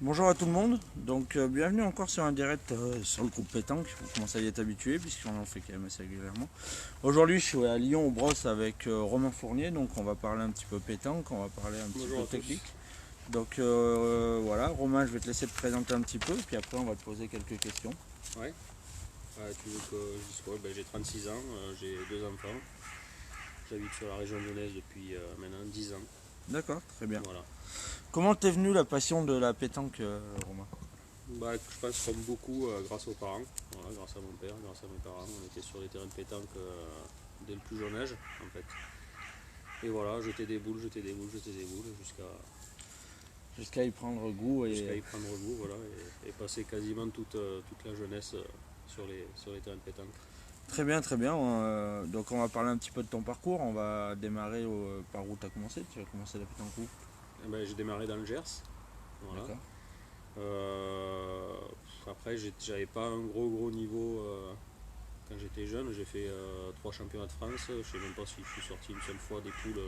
Bonjour à tout le monde, donc bienvenue encore sur un direct sur le groupe pétanque, vous commencez à y être habitué puisqu'on en fait quand même assez régulièrement. Aujourd'hui je suis à Lyon au Brosse avec Romain Fournier, donc on va parler un petit peu pétanque, on va parler un petit Bonjour peu à tous. technique. Donc voilà, Romain je vais te laisser te présenter un petit peu, puis après on va te poser quelques questions. Ouais. Tu veux que je dise quoi? J'ai 36 ans, j'ai deux enfants. J'habite sur la région lyonnaise depuis maintenant 10 ans. D'accord, très bien. Voilà. Comment t'es venu la passion de la pétanque Romain? Je pense comme beaucoup grâce aux parents. Voilà, grâce à mon père, grâce à mes parents. On était sur les terrains de pétanque dès le plus jeune âge en fait. Et voilà, jeter des boules, jeter des boules, jeter des boules Jusqu'à y prendre goût jusqu'à et... y prendre goût, voilà, et passer quasiment toute la jeunesse sur les terrains de pétanque. Très bien, très bien. Donc on va parler un petit peu de ton parcours, on va démarrer par où tu as commencé, tu as commencé la pétanque où? J'ai démarré dans le Gers. Voilà. D'accord. Euh, Après, j'avais pas un gros niveau quand j'étais jeune. J'ai fait trois championnats de France. Je sais même pas si je suis sorti une seule fois des poules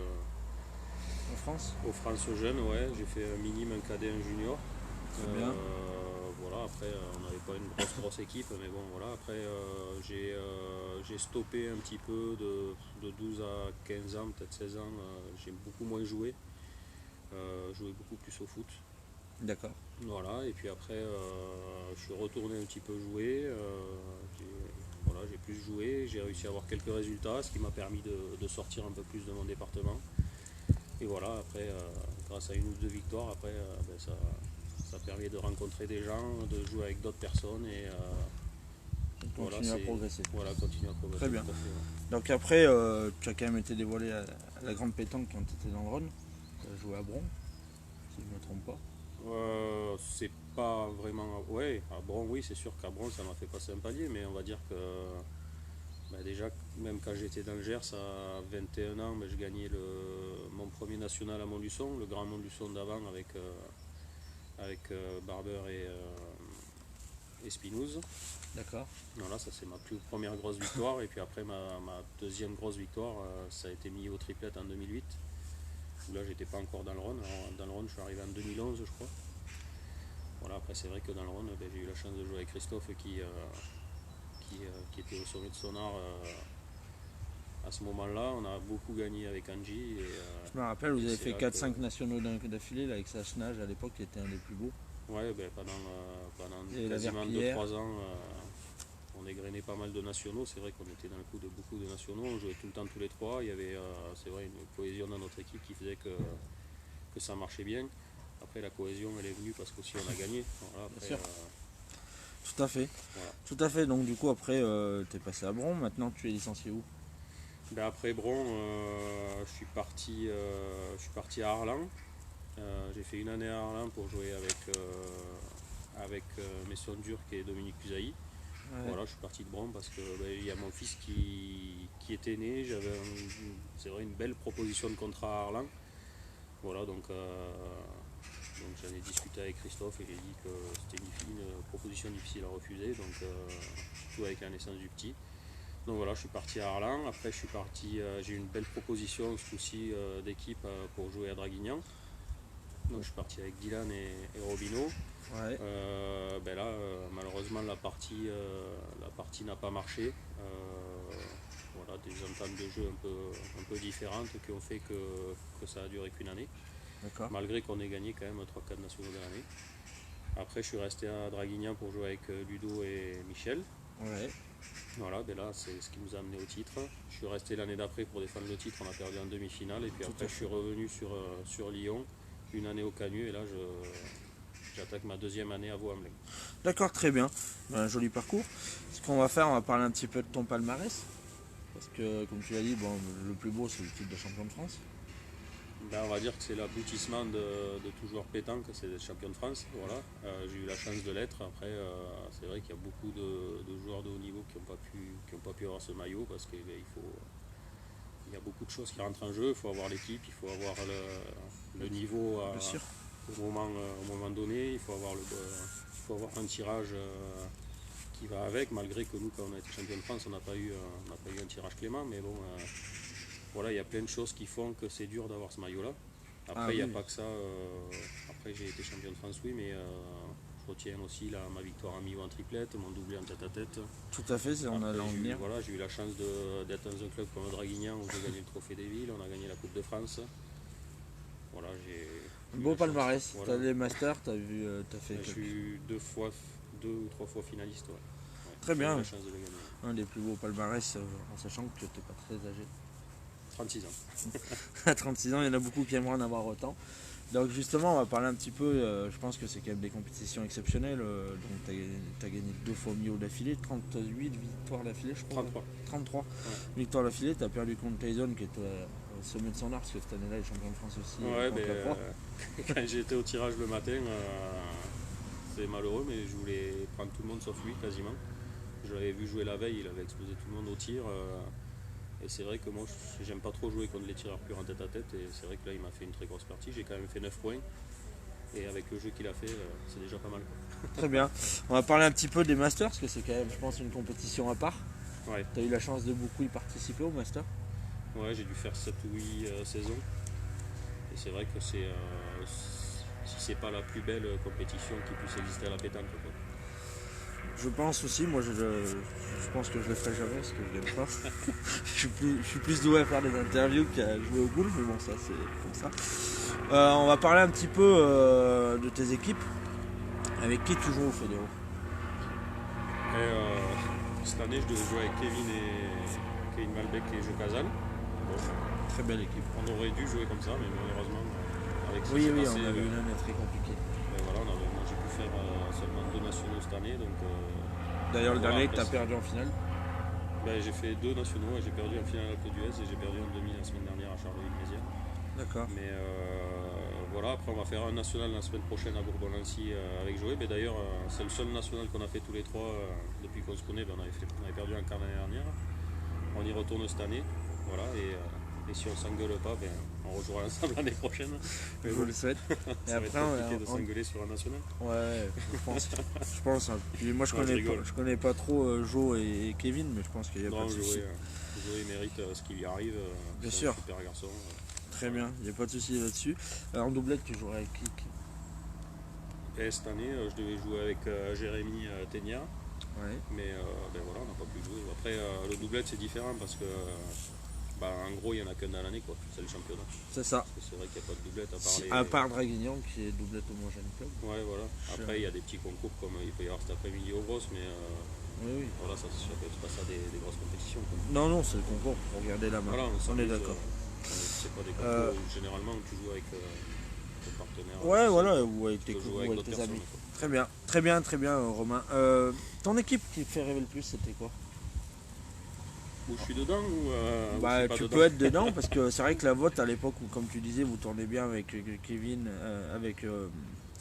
En France? aux France jeunes. Ouais, j'ai fait un minime, un cadet, un junior. Très bien. Voilà, après, on n'avait pas une grosse équipe, mais bon, voilà. Après, j'ai stoppé un petit peu de 12 à 15 ans, peut-être 16 ans. J'ai beaucoup moins joué. Joué beaucoup plus au foot. D'accord. Voilà, et puis après, je suis retourné un petit peu jouer. J'ai voilà, j'ai plus joué, j'ai réussi à avoir quelques résultats, ce qui m'a permis de sortir un peu plus de mon département. Et voilà, après, grâce à une ou deux victoires, après, ça permet de rencontrer des gens, de jouer avec d'autres personnes et voilà, Continue à progresser. voilà, continuer à Très progresser bien. tout à fait. Donc après, tu as quand même été dévoilé à la grande pétanque quand tu étais dans le Rhône. Tu as joué à Bron, si je ne me trompe pas. C'est pas vraiment. Ouais, à Bron, oui, c'est sûr qu'à Bron, ça m'a fait passer un palier, mais on va dire que déjà, même quand j'étais dans le Gers à 21 ans, je gagnais mon premier national à Montluçon, le grand Montluçon d'avant avec Barber et Spinouz. D'accord. Voilà, ça c'est ma première grosse victoire. Et puis après, ma deuxième grosse victoire, ça a été mis au triplette en 2008. Où là, j'étais pas encore dans le Rhône. Alors, dans le Rhône, je suis arrivé en 2011, je crois. Voilà, après, c'est vrai que dans le Rhône, j'ai eu la chance de jouer avec Christophe qui était au sommet de son art à ce moment-là. On a beaucoup gagné avec Angie. Je me rappelle, vous Et avez c'est fait là que. 4-5 nationaux d'affilée là, avec Sachenage à l'époque qui était un des plus beaux. Ouais, pendant Et la quasiment Verpillière. 2-3 ans, on égrenait pas mal de nationaux. C'est vrai qu'on était dans le coup de beaucoup de nationaux. On jouait tout le temps tous les trois. Il y avait, c'est vrai, une cohésion dans notre équipe qui faisait que ça marchait bien. Après, la cohésion, elle est venue parce qu'aussi on a gagné. Voilà, Bien après, sûr. Tout à fait. voilà. Tout à fait. Donc du coup après, tu es passé à Bron. Maintenant tu es licencié où? Après Bron, je suis parti à Arlan. J'ai fait une année à Arlan pour jouer avec Messon Durk et Dominique Puzaï. Ouais. Voilà, je suis parti de Bron parce que il y a mon fils qui était né. J'avais c'est vrai une belle proposition de contrat à Arlan. Voilà, donc j'en ai discuté avec Christophe et j'ai dit que c'était une proposition difficile à refuser, donc surtout avec la naissance du petit. Donc voilà, je suis parti à Arlan. Après, j'ai eu une belle proposition ce coup-ci d'équipe pour jouer à Draguignan. Donc je suis parti avec Dylan et Robino. Ouais. Malheureusement, la partie n'a pas marché. Voilà, des entames de jeu un peu différentes qui ont fait que ça a duré qu'une année. D'accord. Malgré qu'on ait gagné quand même 3-4 nationaux de l'année. Après, je suis resté à Draguignan pour jouer avec Ludo et Michel. Ouais. Voilà, là, c'est ce qui nous a amené au titre. Je suis resté l'année d'après pour défendre le titre, on a perdu en demi-finale. Et puis Tout après, à je suis fait. revenu sur Lyon, une année au Canu. Et là, j'attaque ma deuxième année à Vaux-en-Velin. D'accord, très bien. Un joli parcours. Ce qu'on va faire, on va parler un petit peu de ton palmarès. Parce que, comme tu l'as dit, bon, le plus beau, c'est le titre de champion de France. On va dire que c'est l'aboutissement de tout joueur pétanque, c'est d'être champion de France. Voilà. J'ai eu la chance de l'être. Après, c'est vrai qu'il y a beaucoup de joueurs de haut niveau qui n'ont pas pu avoir ce maillot parce qu'il il y a beaucoup de choses qui rentrent en jeu. Il faut avoir l'équipe, il faut avoir le niveau Bien sûr. au moment donné, il faut avoir un tirage qui va avec, malgré que nous, quand on a été champion de France, on n'a pas eu un tirage clément. Mais bon, voilà, il y a plein de choses qui font que c'est dur d'avoir ce maillot-là. Ah Après, il n'y a oui. pas que ça. Après, j'ai été champion de France, oui, mais je retiens aussi ma victoire en mi-ou en triplette, mon doublé en tête-à-tête. Tout à fait, on allait en venir. Voilà, j'ai eu la chance d'être dans un club comme Draguignan où j'ai gagné le trophée des villes, on a gagné la Coupe de France. Voilà, j'ai Beau palmarès, voilà. t'as les masters, t'as fait. Je suis 2 ou 3 fois finaliste. Ouais. Très bien. J'ai eu la chance de le gagner. Un des plus beaux palmarès, en sachant que t'es pas très âgé. 36 ans. À 36 ans, il y en a beaucoup qui aimeraient en avoir autant. Donc justement, on va parler un petit peu, je pense que c'est quand même des compétitions exceptionnelles. Donc tu as gagné 2 fois Mio d'affilée, 38 victoires d'affilée, je crois. 33 victoires d'affilée. Tu as perdu contre Tyson qui était au sommet de son art, parce que cette année-là, il est champion de France aussi. Ouais, quand j'étais au tirage le matin, c'est malheureux, mais je voulais prendre tout le monde sauf lui quasiment. Je l'avais vu jouer la veille, il avait explosé tout le monde au tir. Et c'est vrai que moi, j'aime pas trop jouer contre les tireurs purs en tête à tête. Et c'est vrai que là, il m'a fait une très grosse partie. J'ai quand même fait 9 points. Et avec le jeu qu'il a fait, c'est déjà pas mal. Très bien. On va parler un petit peu des Masters, parce que c'est quand même, je pense, une compétition à part. Ouais. Tu as eu la chance de beaucoup y participer au Masters? Ouais, j'ai dû faire 7 ou 8 saisons. Et c'est vrai que si c'est pas la plus belle compétition qui puisse exister à la pétanque, quoi. Je pense aussi, moi je pense que je le ferai jamais parce que je l'aime pas. je suis plus doué à faire des interviews qu'à jouer au golf, mais bon, ça c'est comme ça. On va parler un petit peu de tes équipes. Avec qui tu joues au Fédéro? Cette année, je devais jouer avec Kevin Malbec et Jo Casal. Bon, très belle équipe. On aurait dû jouer comme ça, mais malheureusement, avec ce oui, qui s'est passé, passé, on a eu une année très compliquée. Voilà, moi j'ai pu faire seulement 2 nationaux cette année. D'ailleurs, le dernier que tu as perdu en finale? J'ai fait 2 nationaux, j'ai perdu en finale à Alpe d'Huez et j'ai perdu en demi la semaine dernière à Charleville-Mézières. D'accord. Mais voilà, après on va faire un national la semaine prochaine à Bourbon-Lancy avec Joé. D'ailleurs, c'est le seul national qu'on a fait tous les trois depuis qu'on se connaît. On avait perdu un quart l'année dernière. On y retourne cette année. Voilà, et si on s'engueule pas, on rejouera ensemble l'année prochaine. Je vous le souhaite. Et après, va être compliqué de s'engueuler sur un national. Ouais, je pense. Hein. Puis moi, je connais pas trop Jo et Kevin, mais je pense qu'il y a pas de souci. Joé mérite ce qui lui arrive. Bien sûr. Un super garçon. Très bien, il n'y a pas de souci là-dessus. En doublette, tu jouerais avec qui? Et cette année, je devais jouer avec Jérémy Ténia. Ouais. Mais voilà, on n'a pas pu jouer. Après, le doublette, c'est différent parce que en gros, il n'y en a qu'un dans l'année, c'est le championnat. C'est ça. C'est vrai qu'il n'y a pas de doublette à part Draguignan qui est doublette homogène club. Ouais, voilà. Après, il y a des petits concours comme il peut y avoir cet après-midi au Gros, mais oui. Voilà, ça peut pas ça des grosses compétitions. Quoi. Non, c'est le concours pour regarder la main. Voilà, on est d'accord. C'est pas des concours où généralement tu joues avec ton partenaire. Ouais, voilà, ou avec tes amis. Quoi. Très bien, Romain. Ton équipe qui te fait rêver le plus, c'était quoi? Où je suis dedans ou tu peux être dedans parce que c'est vrai que la vôtre à l'époque où, comme tu disais, vous tournez bien avec Kevin, avec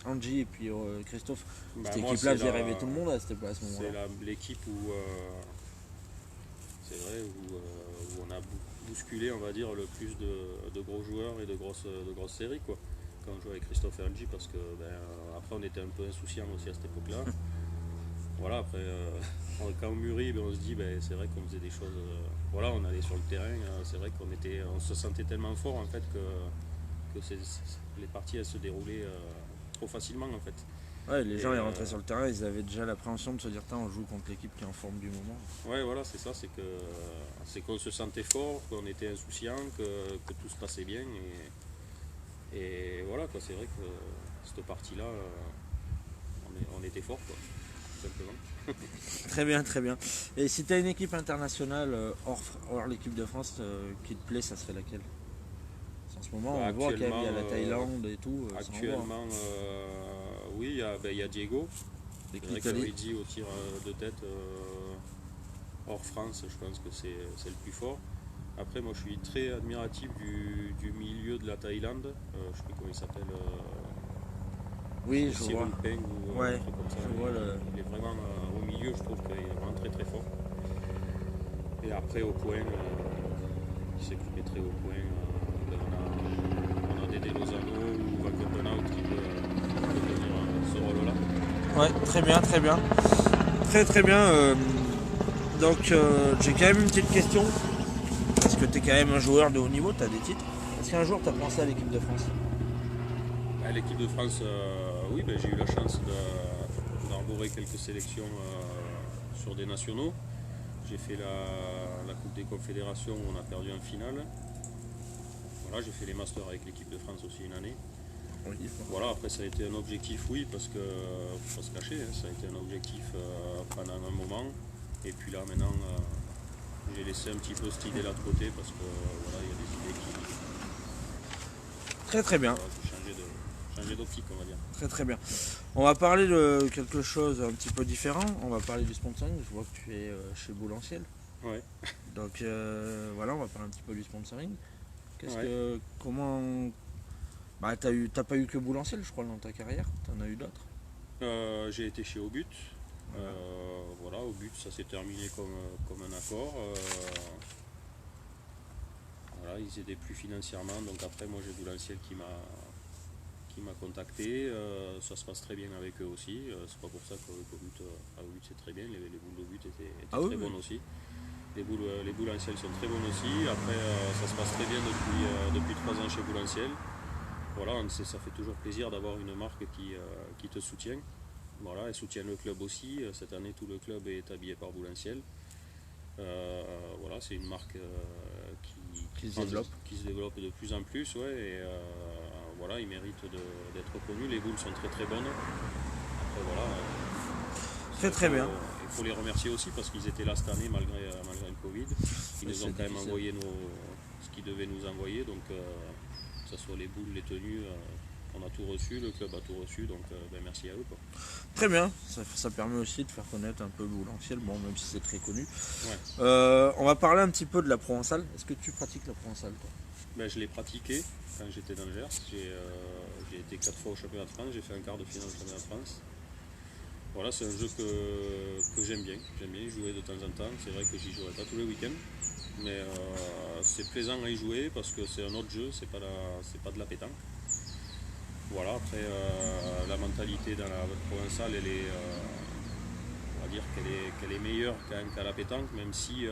Angie et puis Christophe. Cette équipe-là faisait rêver tout le monde à ce moment-là. C'est l'équipe où c'est vrai où on a bousculé, on va dire, le plus de gros joueurs et de grosses séries, quoi. Quand on jouait avec Christophe et Angie, parce que après on était un peu insouciants aussi à cette époque-là. Voilà, après, quand on mûrit, on se dit, c'est vrai qu'on faisait des choses. Voilà, on allait sur le terrain, c'est vrai qu'on se sentait tellement fort en fait que les parties elles se déroulaient trop facilement en fait. Ouais, les gens ils rentraient sur le terrain, ils avaient déjà l'appréhension de se dire, on joue contre l'équipe qui est en forme du moment. Ouais, voilà, c'est ça, c'est qu'on se sentait fort, qu'on était insouciant, que tout se passait bien et voilà quoi, c'est vrai que cette partie-là, on était fort quoi. Très bien. Et si tu as une équipe internationale hors l'équipe de France qui te plaît, ça serait laquelle? En ce moment, on voit qu'il y a la Thaïlande et tout. Actuellement, oui, il y a Diego. C'est vrai que Luigi au tir de tête hors France, je pense que c'est le plus fort. Après, moi, je suis très admiratif du milieu de la Thaïlande. Je ne sais plus comment il s'appelle. Oui, je vois. Peng ou un truc comme ça. Il est vraiment au milieu, je trouve qu'il est vraiment très très fort. Et après au point, qui s'est occupé très au point, on a Dédé Lozano ou Vacopenau qui peut tenir ce rôle-là. Ouais, très bien. Très bien. Donc j'ai quand même une petite question. Parce que tu es quand même un joueur de haut niveau, tu as des titres. Est-ce qu'un jour tu as pensé à l'équipe de France? l'équipe de France, oui, j'ai eu la chance d'arborer quelques sélections sur des nationaux. J'ai fait la Coupe des Confédérations où on a perdu en finale. Voilà, j'ai fait les masters avec l'équipe de France aussi une année. Oui. Voilà, après ça a été un objectif, oui, parce que faut pas se cacher, hein, ça a été un objectif pendant un moment. Et puis là maintenant, j'ai laissé un petit peu cette idée là de côté parce que voilà, il y a des idées Très bien. qui changer d'optique, on va dire. Très bien. On va parler de quelque chose un petit peu différent. On va parler du sponsoring. Je vois que tu es chez Boulanciel. Ouais. Donc voilà, on va parler un petit peu du sponsoring. Comment. T'as pas eu que Boulanciel, je crois, dans ta carrière. T'en as eu d'autres. J'ai été chez Obut. Voilà, Obut, ça s'est terminé comme un accord. Voilà, ils aidaient plus financièrement. Donc après, moi, j'ai Boulanciel qui m'a contacté. Ça se passe très bien avec eux aussi. C'est pas pour ça qu'avec Obut, c'est très bien. Les boules d'Obut étaient très bonnes aussi. Les boules Anciel sont très bonnes aussi. Après, ça se passe très bien depuis 3 ans chez Boulanciel. Voilà, ça fait toujours plaisir d'avoir une marque qui te soutient. Voilà, elle soutient le club aussi. Cette année, tout le club est habillé par Boulanciel. Voilà, c'est une marque qui se développe de plus en plus. Ouais, et voilà, ils méritent d'être reconnus. Les boules sont très très bonnes. Après, voilà. Très bien. Il faut les remercier aussi parce qu'ils étaient là cette année malgré le Covid. Ils nous ont quand même envoyé ce qu'ils devaient nous envoyer. Donc, que ce soit les boules, les tenues, on a tout reçu, le club a tout reçu. Donc, merci à eux, quoi. Très bien. Ça permet aussi de faire connaître un peu Boulanciel, bon, même si c'est très connu. Ouais. On va parler un petit peu de la provençale. Est-ce que tu pratiques la provençale, toi? Je l'ai pratiqué quand j'étais dans le Gers. J'ai été 4 fois au championnat de France. J'ai fait un quart de finale au championnat de France. Voilà, c'est un jeu que j'aime bien. J'aime bien y jouer de temps en temps. C'est vrai que j'y jouerai pas tous les week-ends. Mais c'est plaisant à y jouer parce que c'est un autre jeu, c'est pas de la pétanque. Voilà, après la mentalité dans la provençale, elle est, on va dire qu'elle est meilleure quand même qu'à la pétanque, même si il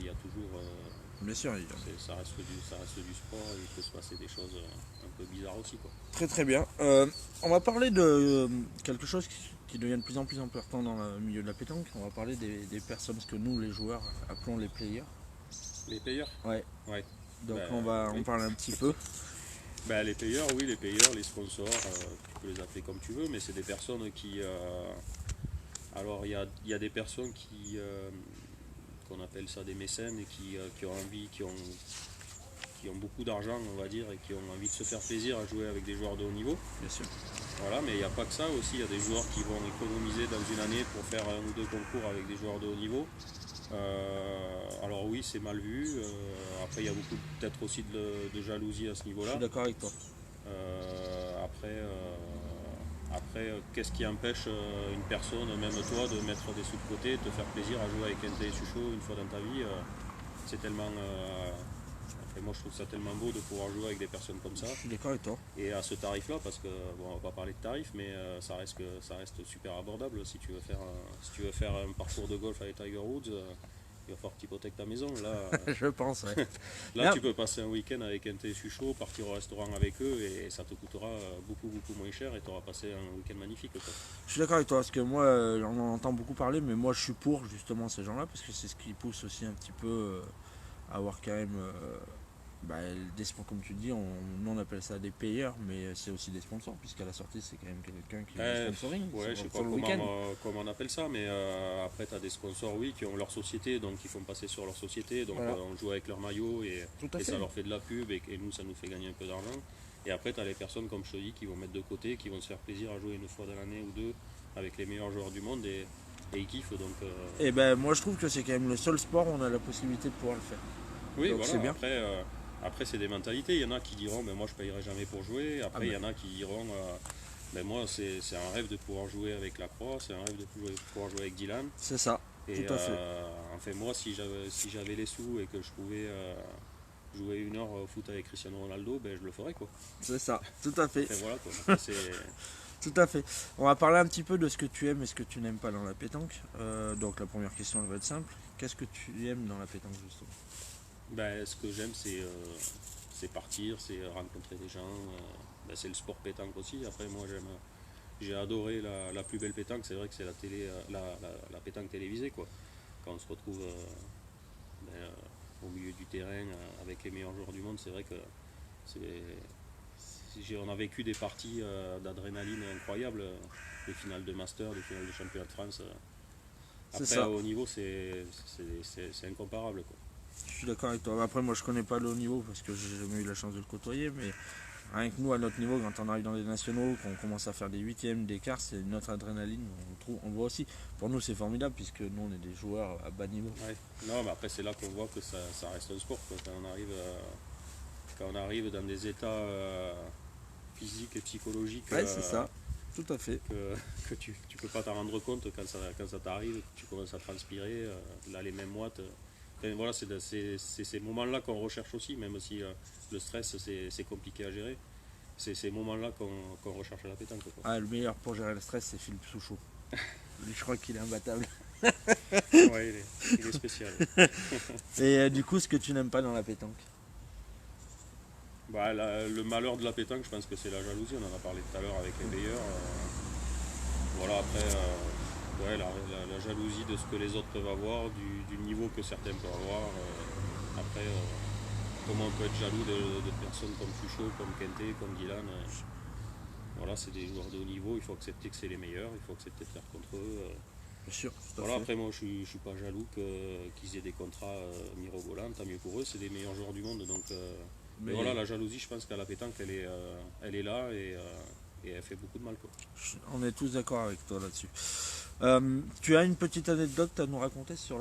y a toujours. Bien sûr, ça reste du sport, il peut se passer des choses un peu bizarres aussi, quoi. Très bien. On va parler de quelque chose qui devient de plus en plus important dans le milieu de la pétanque. On va parler des personnes, ce que nous, les joueurs, appelons les players. Les payeurs? Ouais. Donc on parle un petit peu. Les payeurs, oui, les payeurs, les sponsors, tu peux les appeler comme tu veux, mais c'est des personnes qui... alors il y a des personnes qu'on appelle ça des mécènes et qui ont envie, qui ont beaucoup d'argent, on va dire, et qui ont envie de se faire plaisir à jouer avec des joueurs de haut niveau. Bien sûr. Voilà, mais il n'y a pas que ça aussi, il y a des joueurs qui vont économiser dans une année pour faire 1 ou 2 concours avec des joueurs de haut niveau. Alors oui, c'est mal vu. Après, il y a beaucoup peut-être aussi de jalousie à ce niveau-là. Je suis d'accord avec toi. Après, qu'est-ce qui empêche une personne, même toi, de mettre des sous de côté, de te faire plaisir à jouer avec NT et Suchot une fois dans ta vie? C'est tellement... moi, je trouve ça tellement beau de pouvoir jouer avec des personnes comme ça. Je suis d'accord avec toi. Et à ce tarif-là, parce que, bon, on va pas parler de tarif, mais ça reste super abordable. Si tu veux faire un parcours de golf avec Tiger Woods, il va falloir que tu hypothèques ta maison. Là, je pense, ouais. Là, tu peux passer un week-end avec NT et Suchot, partir au restaurant avec eux, et ça te coûtera beaucoup moins cher, et tu auras passé un week-end magnifique, quoi. Je suis d'accord avec toi, parce que moi, on en entend beaucoup parler, mais moi, je suis pour justement ces gens-là, parce que c'est ce qui pousse aussi un petit peu à avoir quand même... des sponsors, comme tu dis, nous on appelle ça des payeurs, mais c'est aussi des sponsors, puisqu'à la sortie c'est quand même quelqu'un qui est sponsoring. Ouais, je sais pas comment on appelle ça, mais après tu as des sponsors, oui, qui ont leur société, donc ils font passer sur leur société, donc voilà. On joue avec leur maillot et ça leur fait de la pub, et nous ça nous fait gagner un peu d'argent. Et après tu as les personnes comme je te dis qui vont mettre de côté, qui vont se faire plaisir à jouer une fois dans l'année ou deux avec les meilleurs joueurs du monde, et ils kiffent. Donc, Et moi je trouve que c'est quand même le seul sport où on a la possibilité de pouvoir le faire. Oui, donc, voilà, c'est bien. Après, c'est des mentalités. Il y en a qui diront moi je ne payerai jamais pour jouer. Après, il y en a qui diront moi c'est un rêve de pouvoir jouer avec la Croix, c'est un rêve de pouvoir jouer avec Dylan. C'est ça, et, tout à fait. Moi, si j'avais les sous et que je pouvais jouer 1 heure au foot avec Cristiano Ronaldo, je le ferais, quoi. C'est ça, tout à fait. Et voilà, quoi. Après, tout à fait. On va parler un petit peu de ce que tu aimes et ce que tu n'aimes pas dans la pétanque. Donc la première question elle va être simple. Qu'est-ce que tu aimes dans la pétanque justement? Ce que j'aime, c'est c'est partir, c'est rencontrer des gens. C'est le sport pétanque aussi. Après, moi, j'ai adoré la plus belle pétanque. C'est vrai que c'est la télé, la pétanque télévisée, quoi. Quand on se retrouve au milieu du terrain avec les meilleurs joueurs du monde, c'est vrai que on a vécu des parties d'adrénaline incroyables, des finales de Master, des finales de championnat de France. Après, au haut niveau, c'est incomparable, quoi. Je suis d'accord avec toi. Après, moi, je connais pas le haut niveau parce que j'ai jamais eu la chance de le côtoyer, mais rien que nous, à notre niveau, quand on arrive dans les nationaux, qu'on commence à faire des huitièmes, des quarts, c'est notre adrénaline. On le voit aussi. Pour nous, c'est formidable puisque nous, on est des joueurs à bas niveau. Ouais. Non, mais après, c'est là qu'on voit que ça reste un sport, quoi. Quand on arrive dans des états physiques et psychologiques, Ouais, c'est ça. Tout à fait. que tu peux pas t'en rendre compte quand ça t'arrive, que tu commences à transpirer, là les mêmes watts. Voilà, c'est ces moments-là qu'on recherche aussi, même si le stress c'est compliqué à gérer. C'est ces moments-là qu'on recherche à la pétanque, quoi. Ah, le meilleur pour gérer le stress, c'est Philippe Souchot. Lui, je crois qu'il est imbattable. Ouais, il est spécial. Et du coup, ce que tu n'aimes pas dans la pétanque? Le malheur de la pétanque, je pense que c'est la jalousie. On en a parlé tout à l'heure avec les meilleurs. Voilà, après, la jalousie de ce que les autres peuvent avoir, du niveau que certains peuvent avoir. Après, comment on peut être jaloux de personnes comme Suchot, comme Kenté, comme Dylan. Voilà, c'est des joueurs de haut niveau, il faut accepter que c'est les meilleurs, il faut accepter de faire contre eux. Bien sûr. Voilà, après, moi, je suis pas jaloux qu'ils aient des contrats mirobolants, tant mieux pour eux, c'est des meilleurs joueurs du monde. Donc, mais voilà, la jalousie, je pense qu'à la pétanque, elle est là et elle fait beaucoup de mal, quoi. On est tous d'accord avec toi là-dessus. Tu as une petite anecdote à nous raconter sur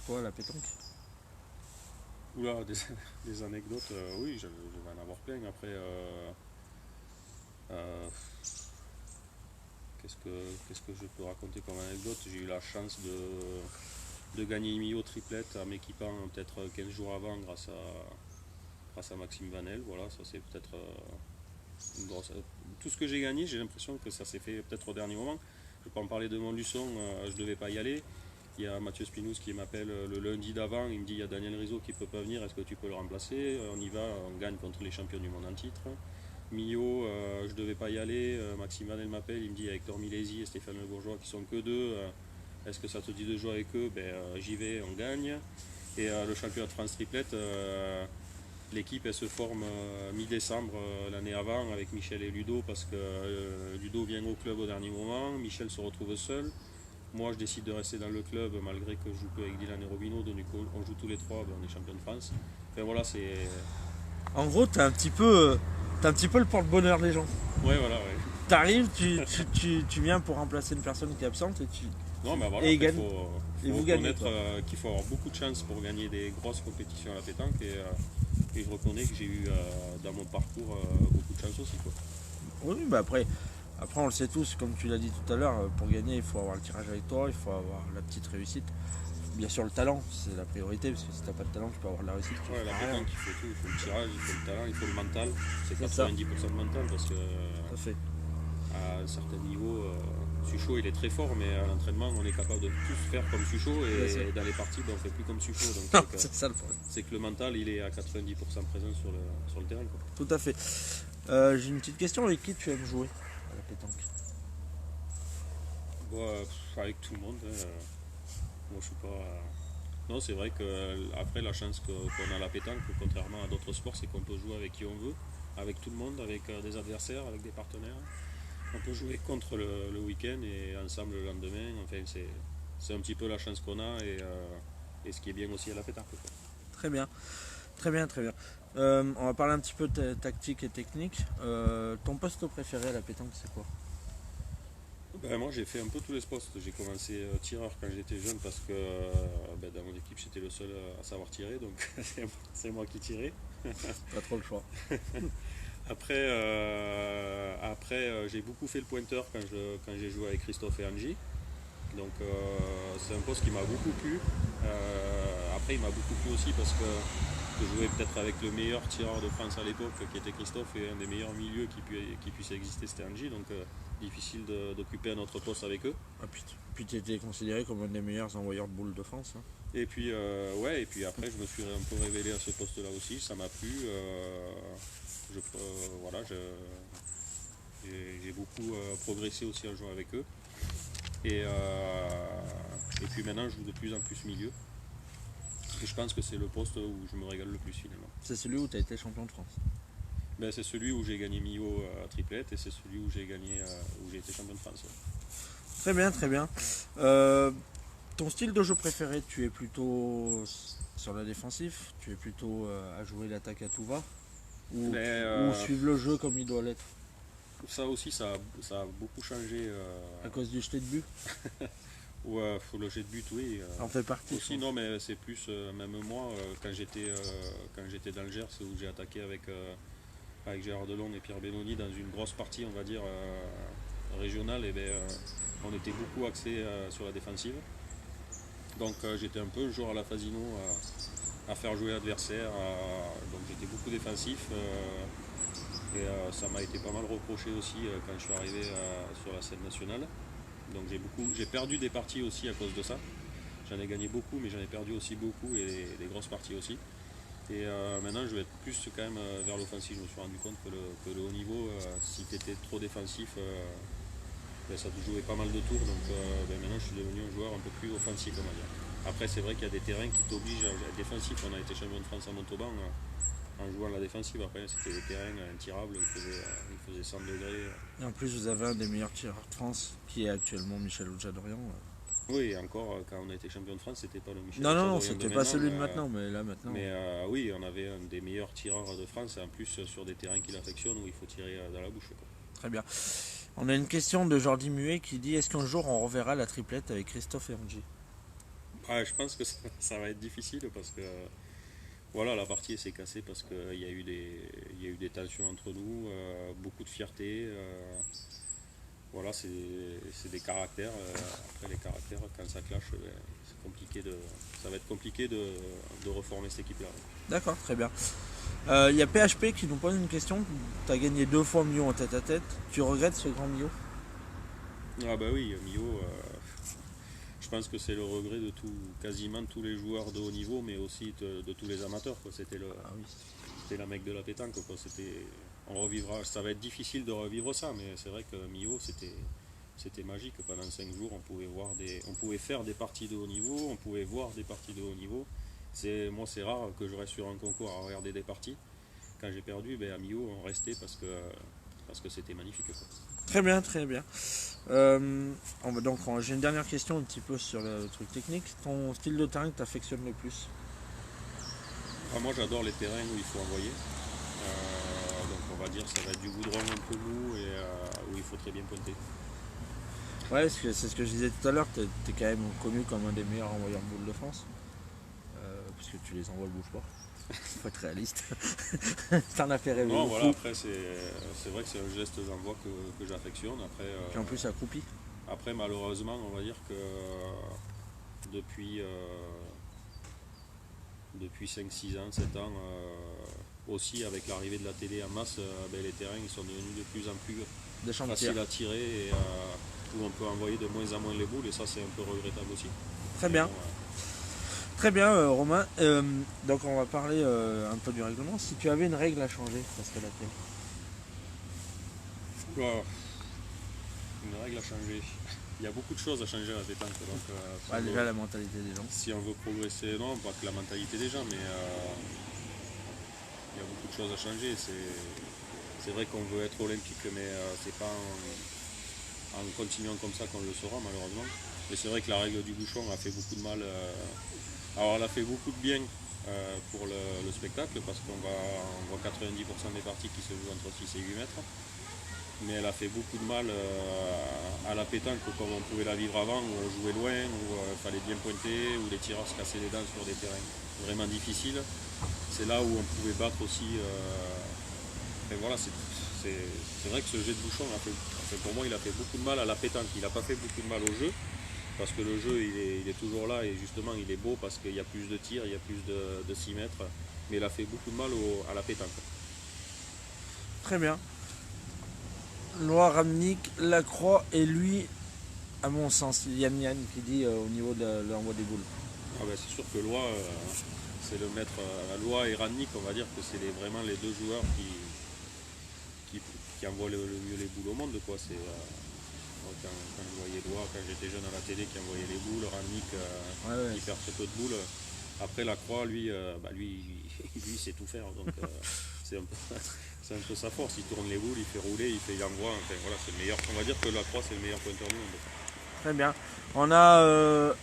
toi, la pétanque? Oula, des anecdotes, oui, je vais en avoir plein. Après, qu'est-ce que je peux raconter comme anecdote? J'ai eu la chance de gagner une Mio triplette en m'équipant peut-être 15 jours avant grâce à Maxime Vanel. Voilà, ça c'est peut-être une grosse. Tout ce que j'ai gagné, j'ai l'impression que ça s'est fait peut-être au dernier moment. Je ne vais pas en parler de Montluçon, je ne devais pas y aller. Il y a Mathieu Spinouz qui m'appelle le lundi d'avant, il me dit il y a Daniel Rizzo qui ne peut pas venir, est-ce que tu peux le remplacer? On y va, on gagne contre les champions du monde en titre. Millau, je ne devais pas y aller, Maxime Vanel m'appelle, il me dit il y a Hector Milesi et Stéphane Le Bourgeois qui sont que deux, est-ce que ça te dit de jouer avec eux? J'y vais, on gagne. Et le championnat de France triplette, l'équipe elle se forme mi-décembre l'année avant avec Michel et Ludo parce que Ludo vient au club au dernier moment, Michel se retrouve seul. Moi je décide de rester dans le club malgré que je joue que avec Dylan et Robino, donc on joue tous les trois, on est champion de France. Enfin voilà, c'est. En gros, t'es un petit peu le porte-bonheur des gens. Ouais, voilà, ouais. T'arrives, tu viens pour remplacer une personne qui est absente et tu. Non, mais voilà, il faut reconnaître qu'il faut avoir beaucoup de chance pour gagner des grosses compétitions à la pétanque et je reconnais que j'ai eu dans mon parcours beaucoup de chance aussi, quoi. Oui, bah après on le sait tous, comme tu l'as dit tout à l'heure, pour gagner il faut avoir le tirage avec toi, il faut avoir la petite réussite. Bien sûr le talent, c'est la priorité, parce que si t'as pas de talent, tu peux avoir de la réussite. Ouais, la pétanque, il faut tout, il faut le tirage, il faut le talent, il faut le mental. C'est 90% de mental parce que à un certain niveau, Suchot il est très fort, mais à l'entraînement on est capable de tous faire comme Suchot et dans les parties on fait plus comme Suchot. Donc c'est ça le problème. C'est que le mental il est à 90% présent sur le terrain, quoi. Tout à fait. J'ai une petite question, avec qui tu aimes jouer à la pétanque? Avec tout le monde. Moi je suis pas. Non, c'est vrai que après la chance qu'on a à la pétanque, contrairement à d'autres sports, c'est qu'on peut jouer avec qui on veut, avec tout le monde, avec des adversaires, avec des partenaires. On peut jouer contre le week-end et ensemble le lendemain. Enfin, c'est un petit peu la chance qu'on a et ce qui est bien aussi à la pétanque, quoi. Très bien, très bien, très bien. On va parler un petit peu de tactique et technique. Ton poste préféré à la pétanque, c'est quoi? Moi j'ai fait un peu tous les postes. J'ai commencé tireur quand j'étais jeune parce que dans mon équipe j'étais le seul à savoir tirer, donc c'est moi qui tirais. Pas trop le choix. Après, j'ai beaucoup fait le pointeur quand j'ai joué avec Christophe et Angie. Donc c'est un poste qui m'a beaucoup plu. Après il m'a beaucoup plu aussi parce que je jouais peut-être avec le meilleur tireur de France à l'époque qui était Christophe et un des meilleurs milieux qui puisse exister c'était Angie. Donc difficile d'occuper un autre poste avec eux. Puis tu étais considéré comme un des meilleurs envoyeurs de boules de France. Hein. Et puis, ouais, et puis après, je me suis un peu révélé à ce poste-là aussi, ça m'a plu. Voilà, j'ai beaucoup progressé aussi en jouant avec eux. Et, et puis maintenant, je joue de plus en plus milieu. Et je pense que c'est le poste où je me régale le plus finalement. C'est celui où tu as été champion de France. Ben, c'est celui où j'ai gagné Millau à triplette et c'est celui où j'ai gagné, où j'ai été champion de France. Ouais. Très bien, très bien. Euh, Ton style de jeu préféré, tu es plutôt sur la défensif, tu es plutôt à jouer l'attaque à tout va, ou, Mais, ou suivre le jeu comme il doit l'être, ça aussi, ça a beaucoup changé. à cause du jeté de but. Ouais, faut le jet de but, oui. Ça en fait partie. Aussi, non, mais c'est plus, même moi, quand j'étais dans le Gers, où j'ai attaqué avec Gérard Delon et Pierre Benoni dans une grosse partie, on va dire, régionale, et ben, on était beaucoup axé sur la défensive. Donc j'étais un peu le joueur à la Fasino à faire jouer l'adversaire. Donc j'étais beaucoup défensif. Et ça m'a été pas mal reproché aussi quand je suis arrivé sur la scène nationale. Donc j'ai perdu des parties aussi à cause de ça. J'en ai gagné beaucoup, mais j'en ai perdu aussi beaucoup et des grosses parties aussi. Et maintenant, je vais être plus quand même vers l'offensive. Je me suis rendu compte que le haut niveau, si tu étais trop défensif, ben, ça te jouait pas mal de tours. Donc ben, maintenant, je suis devenu un joueur un peu plus offensif, on va dire. Après, c'est vrai qu'il y a des terrains qui t'obligent à être défensif. On a été champion de France à Montauban en jouant à la défensive. Après, c'était des terrains intirables, il faisait 100 degrés. Et en plus, vous avez un des meilleurs tireurs de France, qui est actuellement Michel Oudjadorian. Oui, et encore, quand on a été champion de France, c'était pas le Michel. Non, non, non, Chateaubriand de c'était pas celui de maintenant, maintenant, mais là maintenant. mais oui, on avait un des meilleurs tireurs de France, et en plus sur des terrains qu'il affectionne où il faut tirer dans la bouche. Quoi. Très bien. On a une question de Jordi Muet qui dit: est-ce qu'un jour on reverra la triplette avec Christophe et Angie? Ah, je pense que ça va être difficile parce que voilà, la partie s'est cassée parce qu'il y a eu des tensions entre nous, beaucoup de fierté. Voilà, c'est des caractères. Après, les caractères, quand ça clash, c'est compliqué ça va être compliqué de reformer cette équipe-là. D'accord, très bien. Il y a PHP qui nous pose une question. Tu as gagné 2 fois Mio en tête à tête. Tu regrettes ce grand Mio? Ah bah oui, Mio, je pense que c'est le regret de quasiment tous les joueurs de haut niveau, mais aussi de tous les amateurs. Quoi. Ah oui. C'était la mec de la pétanque. Quoi. On revivra. Ça va être difficile de revivre ça, mais c'est vrai que Mio, c'était magique. Pendant 5 jours, on pouvait faire des parties de haut niveau, on pouvait voir des parties de haut niveau. Moi, c'est rare que je reste sur un concours à regarder des parties. Quand j'ai perdu, ben, à Mio, on restait parce que c'était magnifique. Quoi. Très bien, très bien. Donc, j'ai une dernière question un petit peu sur le truc technique. Ton style de terrain que tu affectionnes le plus? Moi, j'adore les terrains où il faut envoyer. Donc, on va dire ça va être du goudron un peu mou et où il faut très bien pointer. Ouais, c'est ce que je disais tout à l'heure. Tu es quand même connu comme un des meilleurs envoyeurs de boules de France. Puisque tu les envoies le bouge-pas. Faut être réaliste. T'en as fait rêver Non, beaucoup. voilà, après, c'est vrai que c'est un geste d'envoi que j'affectionne. Puis en plus, accroupi. Après, malheureusement, on va dire que depuis, depuis 5, 6 ans, 7 ans, aussi avec l'arrivée de la télé en masse, ben, les terrains ils sont devenus de plus en plus Des champs de tir. faciles à tirer et où on peut envoyer de moins en moins les boules et ça c'est un peu regrettable aussi. Très bien. Bon, Très bien, Romain. Donc on va parler un peu du règlement. Si tu avais une règle à changer, ça serait laquelle? une règle à changer. Il y a beaucoup de choses à changer à la pétanque. Donc, Déjà la mentalité des gens. si on veut progresser, non, pas que la mentalité des gens, mais il y a beaucoup de choses à changer. C'est vrai qu'on veut être olympique, mais c'est pas en continuant comme ça qu'on le saura malheureusement. Mais c'est vrai que la règle du bouchon a fait beaucoup de mal. Alors elle a fait beaucoup de bien pour le spectacle parce qu'on voit 90% des parties qui se jouent entre 6 et 8 mètres. Mais elle a fait beaucoup de mal à la pétanque comme on pouvait la vivre avant, où on jouait loin, où il fallait bien pointer, où les tireurs se cassaient les dents sur des terrains vraiment difficiles. C'est là où on pouvait battre aussi. Et voilà, c'est vrai que ce jet de bouchon, pour moi, il a fait beaucoup de mal à la pétanque. Il n'a pas fait beaucoup de mal au jeu, parce que le jeu, il est toujours là, et justement, il est beau parce qu'il y a plus de tirs, il y a plus de 6 mètres. Mais il a fait beaucoup de mal à la pétanque. Très bien. Loire, Ramnik, Lacroix et lui, à mon sens, Yann qui dit au niveau de l'envoi des boules. Ah ben, c'est sûr que Loi, c'est le maître. Loi et Rannik, on va dire que c'est vraiment les deux joueurs qui envoient le mieux les boules au monde. Quoi. Moi, quand je voyais Loi, quand j'étais jeune à la télé, qui envoyait les boules, Rannik, Ouais, qui perd très peu de boules. Après, la Croix, lui, lui sait tout faire. Donc, c'est un peu. C'est un peu sa force, il tourne les boules, il fait rouler, il envoie, enfin voilà, c'est le meilleur. On va dire que la Croix c'est le meilleur pointeur du monde. Très bien. On a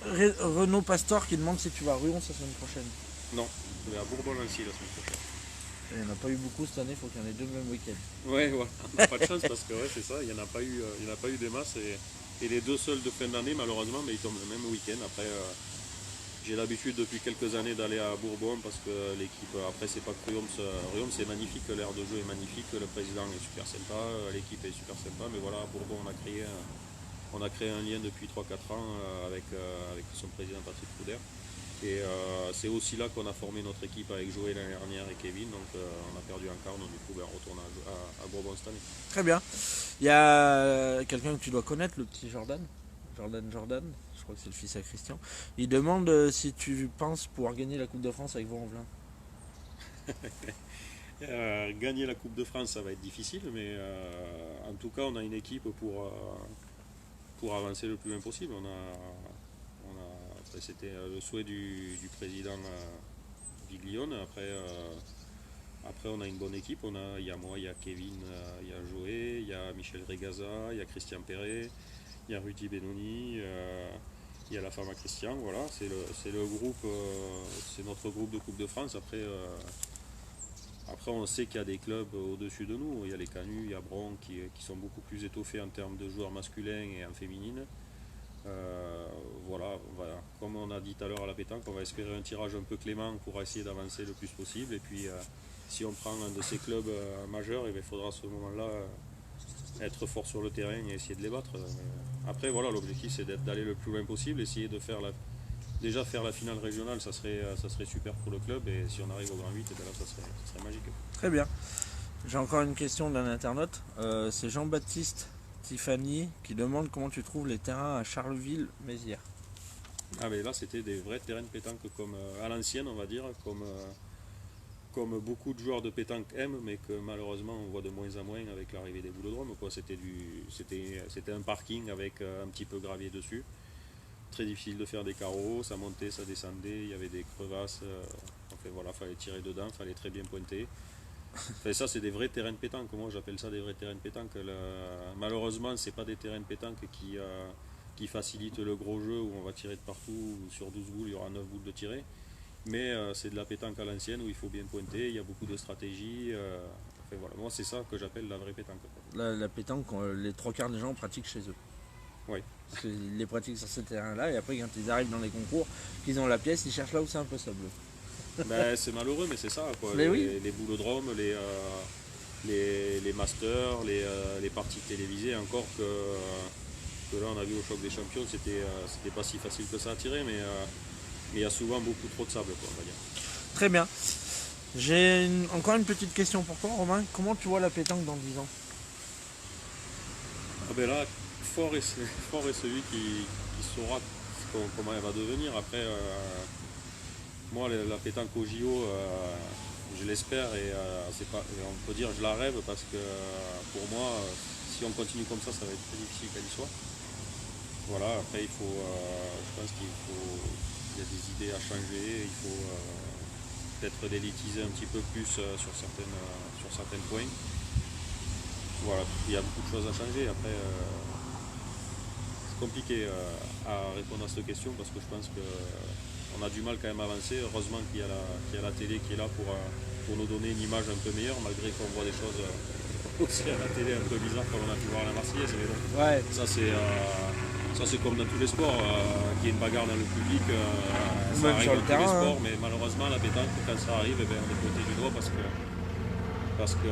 Renaud Pastor qui demande si tu vas à Ruon la semaine prochaine. Non, je vais à Bourbon-Lancy la semaine prochaine. Il n'y en a pas eu beaucoup cette année, il faut qu'il y en ait deux le même week-end. Ouais, voilà, on n'a pas de chance parce que ouais, c'est ça, il n'y en a pas eu des masses et les deux seuls de fin d'année malheureusement, mais ils tombent le même week-end. Après, j'ai l'habitude depuis quelques années d'aller à Bourbon parce que l'équipe, après c'est pas que Riom c'est magnifique, l'air de jeu est magnifique, le président est super sympa, l'équipe est super sympa, mais voilà, à Bourbon on a créé un lien depuis 3-4 ans avec son président Patrick Couder. Et c'est aussi là qu'on a formé notre équipe avec Joël l'année dernière et Kevin, donc on a perdu un quart, donc du coup on retourne à Bourbon cette année. Très bien. Il y a quelqu'un que tu dois connaître, le petit Jordan, je crois que c'est le fils à Christian. Il demande si tu penses pouvoir gagner la Coupe de France avec Vaux-en-Velin. Gagner la Coupe de France, ça va être difficile, mais en tout cas, on a une équipe pour avancer le plus loin possible. C'était le souhait du président Viglione. Après, on a une bonne équipe. Il y a moi, il y a Kevin, il y a Joé, il y a Michel Regaza, il y a Christian Perret, il y a Rudy Benoni, il y a la femme à Christian. Voilà, c'est le groupe, c'est notre groupe de Coupe de France. Après, on sait qu'il y a des clubs au-dessus de nous. Il y a les Canuts, il y a Bron qui sont beaucoup plus étoffés en termes de joueurs masculins et en féminine. Voilà, comme on a dit tout à l'heure à la pétanque, on va espérer un tirage un peu clément pour essayer d'avancer le plus possible. Et puis, si on prend un de ces clubs majeurs, il faudra à ce moment-là être fort sur le terrain et essayer de les battre. Après, voilà, l'objectif c'est d'aller le plus loin possible, essayer de faire la finale régionale, ça serait super pour le club. Et si on arrive au Grand 8, et bien là, ça serait magique. Très bien. J'ai encore une question d'un internaute. C'est Jean-Baptiste Tiffany qui demande comment tu trouves les terrains à Charleville-Mézières. Ah mais là c'était des vrais terrains de pétanque comme à l'ancienne on va dire, comme beaucoup de joueurs de pétanque aiment, mais que malheureusement on voit de moins en moins avec l'arrivée des boulodromes. C'était un parking avec un petit peu gravier dessus. Très difficile de faire des carreaux, ça montait, ça descendait, il y avait des crevasses. Enfin voilà, fallait tirer dedans, fallait très bien pointer. Enfin, ça c'est des vrais terrains de pétanque, moi j'appelle ça des vrais terrains de pétanque. Malheureusement c'est pas des terrains de pétanque qui facilitent le gros jeu où on va tirer de partout, où sur 12 boules il y aura 9 boules de tirer. Mais c'est de la pétanque à l'ancienne où il faut bien pointer, il y a beaucoup de stratégies. Enfin, voilà. Moi c'est ça que j'appelle la vraie pétanque. La pétanque, les trois quarts des gens pratiquent chez eux. Oui. Parce qu'ils les pratiquent sur ce terrain-là et après quand ils arrivent dans les concours, qu'ils ont la pièce, ils cherchent là où c'est un peu sableux. Ben, c'est malheureux, mais c'est ça. Quoi. Mais les boulodromes, les masters, les parties télévisées, encore que là on a vu au choc des champions, c'était pas si facile que ça à tirer, mais il y a souvent beaucoup trop de sable, quoi, on va dire. Très bien. J'ai encore une petite question pour toi, Romain. Comment tu vois la pétanque dans 10 ans? Ah ben là, fort est celui qui saura comment elle va devenir. Après, moi, la pétanque au JO, je l'espère et on peut dire je la rêve parce que pour moi, si on continue comme ça va être très difficile qu'elle y soit. Voilà, après je pense qu'il y a des idées à changer, il faut peut-être l'élitiser un petit peu plus sur certains points. Voilà, il y a beaucoup de choses à changer. Après, c'est compliqué à répondre à cette question parce que je pense qu'on a du mal quand même à avancer. Heureusement qu'il y a la télé qui est là pour nous donner une image un peu meilleure, malgré qu'on voit des choses aussi à la télé un peu bizarres comme on a pu voir à la Marseillaise. Mais bon, Ouais. ça c'est comme dans tous les sports, qu'il y ait une bagarre dans le public, ça Même arrive sur dans le tous les terrain, sports, mais malheureusement la pétanque, quand ça arrive, on est pointé du doigt parce que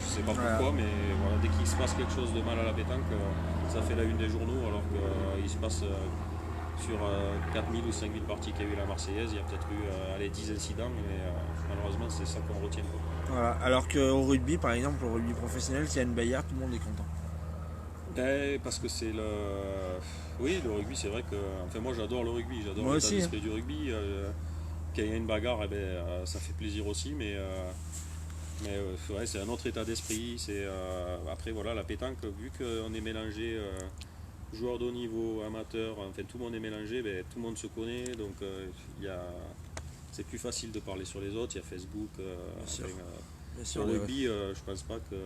je sais pas pourquoi, mais voilà, dès qu'il se passe quelque chose de mal à la pétanque, ça fait la une des journaux, alors qu'il se passe sur 4000 ou 5000 parties qu'il y a eu à la Marseillaise, il y a peut-être eu 10 incidents, mais malheureusement c'est ça qu'on retient, quoi. Voilà. Alors qu'au rugby, par exemple, au rugby professionnel, s'il y a une bagarre, tout le monde est content. Parce que c'est le. Oui, le rugby, c'est vrai que. Enfin, moi, j'adore le rugby, j'adore Moi l'état aussi, hein. d'esprit du rugby. Quand il y a une bagarre, eh ben, ça fait plaisir aussi, mais ouais, c'est un autre état d'esprit. Après, voilà, la pétanque, vu qu'on est mélangé, joueurs de haut niveau, amateurs, enfin, tout le monde est mélangé, ben, tout le monde se connaît, donc il y a. C'est plus facile de parler sur les autres, il y a Facebook. Bien sûr. Bien Au sûr, rugby, je pense pas que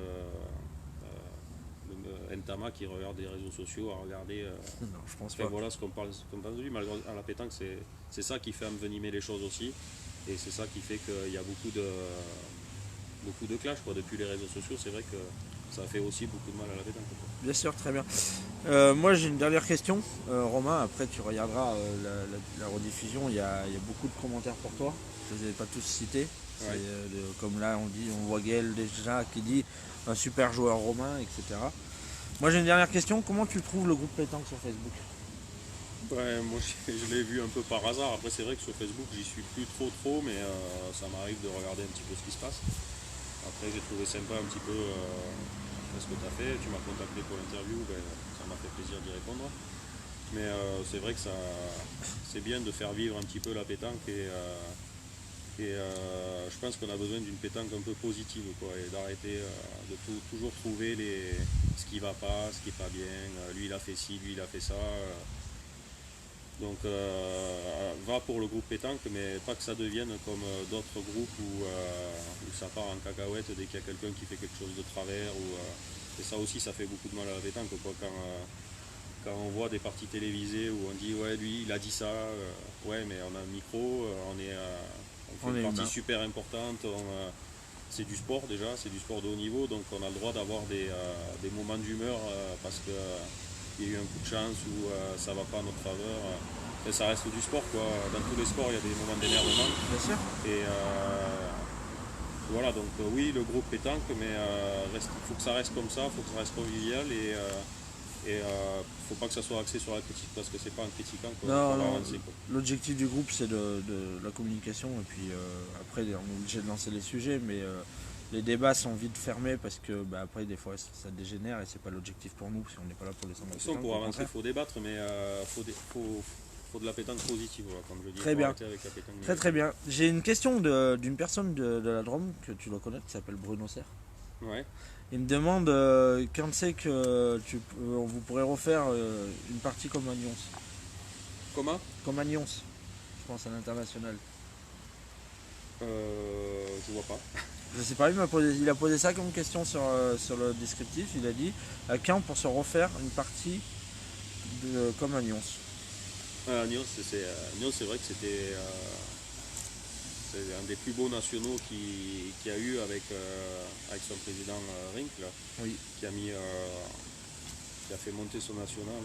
Ntama qui regarde des réseaux sociaux a regardé. non, je pense Enfin, pas. voilà ce qu'on pense de lui. Malgré à la pétanque, c'est ça qui fait envenimer les choses aussi. Et c'est ça qui fait qu'il y a beaucoup de clash. Quoi. Depuis les réseaux sociaux, c'est vrai que ça fait aussi beaucoup de mal à la pétanque. Quoi. Bien sûr, très bien. Moi j'ai une dernière question, Romain, après tu regarderas la rediffusion, il y a beaucoup de commentaires pour toi, je ne les ai pas tous cités. Ouais. Comme là on voit Gaël déjà qui dit un super joueur Romain, etc. Moi j'ai une dernière question, comment tu trouves le groupe pétanque sur Facebook? Ouais, moi je l'ai vu un peu par hasard. Après c'est vrai que sur Facebook j'y suis plus trop, mais ça m'arrive de regarder un petit peu ce qui se passe. Après j'ai trouvé sympa un petit peu ce que tu as fait. Tu m'as contacté pour l'interview, ben, ça m'a fait plaisir d'y répondre. Mais c'est vrai que c'est bien de faire vivre un petit peu la pétanque et je pense qu'on a besoin d'une pétanque un peu positive quoi, et d'arrêter de toujours trouver ce qui va pas, ce qui est pas bien. Lui il a fait ci, lui il a fait ça. Donc va pour le groupe pétanque, mais pas que ça devienne comme d'autres groupes où ça part en cacahuète dès qu'il y a quelqu'un qui fait quelque chose de travers. Et ça aussi, ça fait beaucoup de mal à la pétanque. Quoi, quand on voit des parties télévisées où on dit ouais lui il a dit ça, ouais mais on a un micro, on fait une partie super importante. C'est du sport déjà, c'est du sport de haut niveau, donc on a le droit d'avoir des moments d'humeur parce que il y a eu un coup de chance ou ça va pas à notre faveur. Et ça reste du sport quoi. Dans tous les sports il y a des moments d'énervement. Bien sûr. Et voilà donc oui le groupe pétanque mais il faut que ça reste comme ça, il faut que ça reste convivial et faut pas que ça soit axé sur la critique parce que c'est pas en critiquant qu'on va avancer. L'objectif du groupe c'est de la communication et puis après on est obligé de lancer les sujets mais les débats sont vite fermés parce que après des fois ça dégénère et c'est pas l'objectif pour nous si on n'est pas là pour les centres de pétanque. Pour avancer il faut débattre mais faut de la pétanque positive voilà, comme je dis. Très bien. Avec la pétanque très bien. J'ai une question d'une personne de la Drôme que tu dois connaître qui s'appelle Bruno Serre. Ouais. Il me demande quand c'est que vous pourrez refaire une partie comme à Nyons. Comment? Comme à Nyons, je pense à l'international. Je vois pas. Je sais pas, il a posé ça comme question sur le descriptif. Il a dit à quand pour se refaire une partie comme à Nyons. Nyons, c'est vrai que c'est un des plus beaux nationaux qu'il y a eu avec son président Rink, là, oui. qui a fait monter son national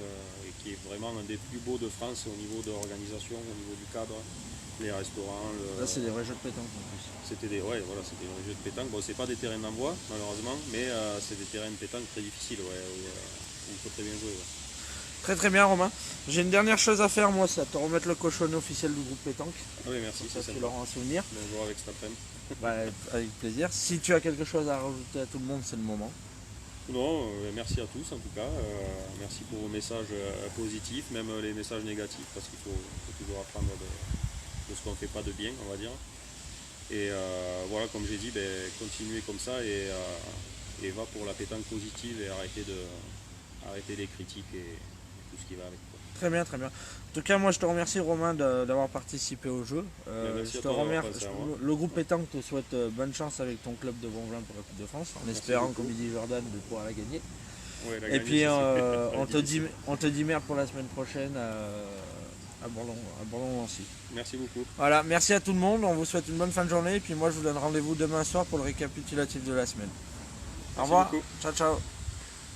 et qui est vraiment un des plus beaux de France au niveau de l'organisation, au niveau du cadre, les restaurants. Là, c'est des vrais jeux de pétanque en plus. C'était des vrais jeux de pétanque. Bon, c'est pas des terrains d'envoi malheureusement, mais c'est des terrains de pétanque très difficiles où il faut très bien jouer. Ouais. Très bien Romain. J'ai une dernière chose à faire moi, c'est te remettre le cochonnet officiel du groupe pétanque. Oui merci, ça tu l'auras un souvenir. Bonjour avec cet après-midi. Avec plaisir. Si tu as quelque chose à rajouter à tout le monde, c'est le moment. Non, merci à tous en tout cas. Merci pour vos messages positifs, même les messages négatifs, parce qu'il faut toujours apprendre de ce qu'on ne fait pas de bien, on va dire. Et voilà, comme j'ai dit, continuez comme ça et va pour la pétanque positive et arrêtez les critiques et tout ce qui va avec. Quoi. Très bien. En tout cas, moi je te remercie Romain d'avoir participé au jeu. Je te remercie. Le groupe pétanque te souhaite bonne chance avec ton club de Bonvelin pour la Coupe de France, en espérant, comme il dit Jordan, de pouvoir la gagner. Ouais, et puis on te dit merde pour la semaine prochaine à Bourlon-Lancy. Merci beaucoup. Voilà, merci à tout le monde, on vous souhaite une bonne fin de journée et puis moi je vous donne rendez-vous demain soir pour le récapitulatif de la semaine. Au revoir, ciao.